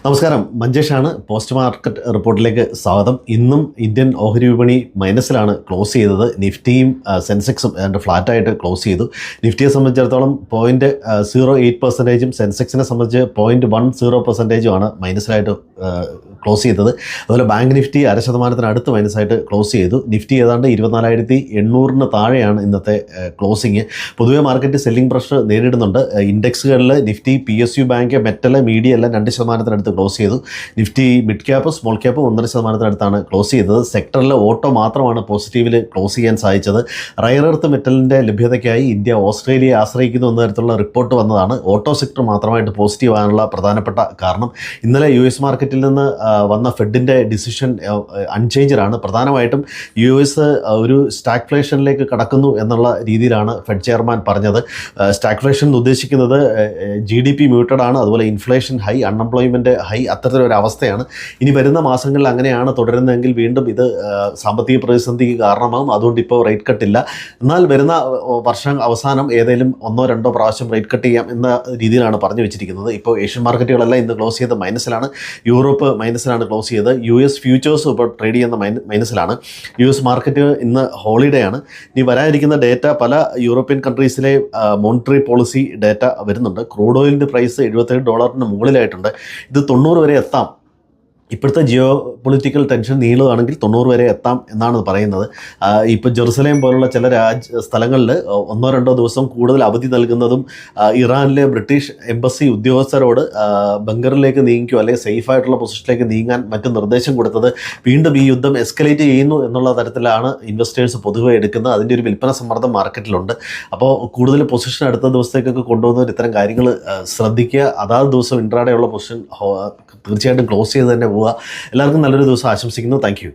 നമസ്കാരം, മഞ്ചേഷാണ്. Post market റിപ്പോർട്ടിലേക്ക് സ്വാഗതം. ഇന്നും ഇന്ത്യൻ ഓഹരി വിപണി മൈനസിലാണ് ക്ലോസ് ചെയ്തത്. നിഫ്റ്റിയും സെൻസെക്സും ഏതാണ്ട് ഫ്ലാറ്റായിട്ട് ക്ലോസ് ചെയ്തു. നിഫ്റ്റിയെ സംബന്ധിച്ചിടത്തോളം 0.08%, സെൻസെക്സിനെ സംബന്ധിച്ച് 0.10%ആണ് മൈനസിലായിട്ട് ക്ലോസ് ചെയ്തത്. അതുപോലെ ബാങ്ക് നിഫ്റ്റി 0.5% അടുത്ത് മൈനസായിട്ട് ക്ലോസ് ചെയ്തു. നിഫ്റ്റി ഏതാണ്ട് 24,800 താഴെയാണ് ഇന്നത്തെ ക്ലോസിങ്. പൊതുവെ മാർക്കറ്റ് സെല്ലിംഗ് പ്രഷർ നേരിടുന്നുണ്ട്. ഇൻഡെക്സുകളിൽ Nifty, PSU bank, metal, media എല്ലാം 2% ക്ലോസ് ചെയ്തു. Nifty mid cap, small cap 1.5% close ചെയ്തത്. സെക്ടറിൽ ഓട്ടോ മാത്രമാണ് പോസിറ്റീവിൽ ക്ലോസ് ചെയ്യാൻ സാധിച്ചത്. റയർ എർത്ത് മെറ്റലിൻ്റെ ലഭ്യതയ്ക്കായി ഇന്ത്യ ഓസ്ട്രേലിയയെ ആശ്രയിക്കുന്നു എന്ന തരത്തിലുള്ള റിപ്പോർട്ട് വന്നതാണ് ഓട്ടോ സെക്ടർ മാത്രമായിട്ട് പോസിറ്റീവ് ആകാനുള്ള പ്രധാനപ്പെട്ട കാരണം. ഇന്നലെ US മാർക്കറ്റിൽ നിന്ന് വന്ന ഫെഡിൻ്റെ ഡിസിഷൻ അൺചേഞ്ച്ഡാണ്. പ്രധാനമായിട്ടും US ഒരു സ്റ്റാഗ്ഫ്ലേഷനിലേക്ക് കടക്കുന്നു എന്നുള്ള രീതിയിലാണ് ഫെഡ് ചെയർമാൻ പറഞ്ഞത്. സ്റ്റാഗ്ഫ്ലേഷൻ ഉദ്ദേശിക്കുന്നത് GDP മ്യൂട്ടഡ് ആണ്, അതുപോലെ ഇൻഫ്ലേഷൻ ഹൈ, അൺഎംപ്ലോയ്മെൻറ്റ് ഹൈ, അത്തരത്തിലൊരു അവസ്ഥയാണ്. ഇനി വരുന്ന മാസങ്ങളിൽ അങ്ങനെയാണ് തുടരുന്നതെങ്കിൽ വീണ്ടും ഇത് സാമ്പത്തിക പ്രതിസന്ധിക്ക് കാരണമാകും. അതുകൊണ്ട് ഇപ്പോൾ റേറ്റ് കട്ടില്ല. എന്നാൽ വരുന്ന വർഷം അവസാനം ഏതെങ്കിലും 1-2 പ്രാവശ്യം റേറ്റ് കട്ട് ചെയ്യാം എന്ന രീതിയിലാണ് പറഞ്ഞു വെച്ചിരിക്കുന്നത്. ഇപ്പോൾ ഏഷ്യൻ മാർക്കറ്റുകളെല്ലാം ഇന്ന് ക്ലോസ് ചെയ്ത് മൈനസിലാണ്. യൂറോപ്പ് മൈനസിലാണ് ക്ലോസ് ചെയ്തത്. US ഫ്യൂച്ചേഴ്സ് ഇപ്പോൾ ട്രേഡ് ചെയ്യുന്ന മൈനസിലാണ്. US മാർക്കറ്റ് ഇന്ന് ഹോളിഡേ ആണ്. ഇനി വരാനിരിക്കുന്ന ഡേറ്റ പല യൂറോപ്യൻ കൺട്രീസിലെ മോണിറ്ററി പോളിസി ഡേറ്റ വരുന്നുണ്ട്. ക്രൂഡ് ഓയിലിൻ്റെ പ്രൈസ് $77 മുകളിലായിട്ടുണ്ട്. ഇത് 90 വരെ എത്താം. ഇപ്പോഴത്തെ ജിയോ പൊളിറ്റിക്കൽ ടെൻഷൻ നീളുകയാണെങ്കിൽ 90 വരെ എത്താം എന്നാണ് പറയുന്നത്. ഇപ്പോൾ ജെറുസലേം പോലുള്ള ചില സ്ഥലങ്ങളിൽ 1-2 ദിവസം കൂടുതൽ അവധി നൽകുന്നതും ഇറാനിലെ ബ്രിട്ടീഷ് എംബസി ഉദ്യോഗസ്ഥരോട് ബങ്കറിലേക്ക് നീങ്ങിക്കോ അല്ലെങ്കിൽ സേഫായിട്ടുള്ള പൊസിഷനിലേക്ക് നീങ്ങാൻ മറ്റും നിർദ്ദേശം കൊടുത്തത് വീണ്ടും ഈ യുദ്ധം എസ്കലേറ്റ് ചെയ്യുന്നു എന്നുള്ള തരത്തിലാണ് ഇൻവെസ്റ്റേഴ്സ് പൊതുവെ എടുക്കുന്നത്. അതിൻ്റെ ഒരു വിൽപ്പന സമ്മർദ്ദം മാർക്കറ്റിലുണ്ട്. അപ്പോൾ കൂടുതൽ പൊസിഷൻ അടുത്ത ദിവസത്തേക്കൊക്കെ കൊണ്ടുപോകുന്നവർ ഇത്തരം കാര്യങ്ങൾ ശ്രദ്ധിക്കുക. അതാത് ദിവസം ഇൻട്രാഡേ ഉള്ള പൊസിഷൻ തീർച്ചയായിട്ടും ക്ലോസ് ചെയ്ത് തന്നെ പോവുക. എല്ലാവർക്കും നല്ലൊരു ദിവസം ആശംസിക്കുന്നു. Thank you.